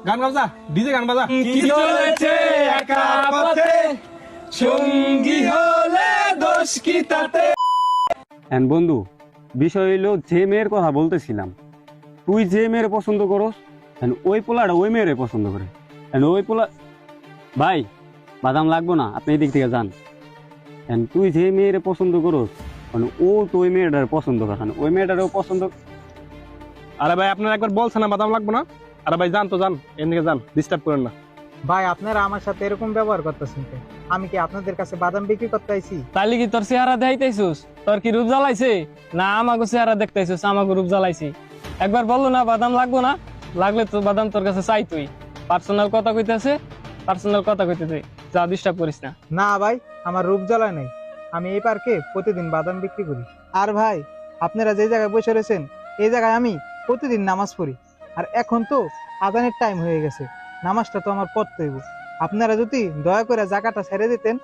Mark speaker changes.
Speaker 1: গান বাজা, ডিজে গান বাজা।
Speaker 2: কি চলেছে একা পথে, সঙ্গী হলে দোষ কি তাতে।
Speaker 3: হ্যাঁ বন্ধু, বিষয় হইলো যে মেয়ের কথা বলতেছিলাম, তুই যে মেয়ের পছন্দ করস ওই পোলাটা ওই মেয়ের পছন্দ করে। ওই পোলা ভাই বাদাম লাগবো না, আপনি এই দিক থেকে যান। তুই যে মেয়ের পছন্দ করস ও তো ওই মেয়েটার পছন্দ করে, ওই মেয়েটারও পছন্দ।
Speaker 1: আরে ভাই আপনার একবার বলছেন না বাদাম লাগবো না। আরে ভাই যান তো যান, এদিকে যান, ডিস্টার্ব করেন না।
Speaker 4: ভাই আপনারা আমার সাথে এরকম ব্যবহার করতেছেন কেন? আমি কি আপনাদের কাছে বাদাম বিক্রি করতে আইছি?
Speaker 5: তাইলে কি তোর চেহারা দেখাইতেছিস? তোর কি রূপ জ্বালাইছে? না আমাকে চেহারা দেখতেছিস, আমাকে রূপ জ্বালাইছি। একবার বললো না বাদাম লাগবো না, লাগলে তো বাদাম তোর কাছে চাই। তুই পার্সোনাল কথা কইতেছে, পার্সোনাল কথা কইতেছে, যা ডিস্টার্ব করিস না।
Speaker 4: না ভাই, আমার রূপ জ্বালায় নাই। আমি এই পার্কে প্রতিদিন বাদাম বিক্রি করি। আর ভাই আপনারা যে জায়গায় বসে রয়েছেন এই জায়গায় আমি প্রতিদিন নামাজ পড়ি। আর এখন তো আজানের টাইম হয়ে গেছে, নামাজটা তো আমার পড়তে হইব। আপনারা যদি দয়া করে জায়গাটা ছেড়ে দিতেন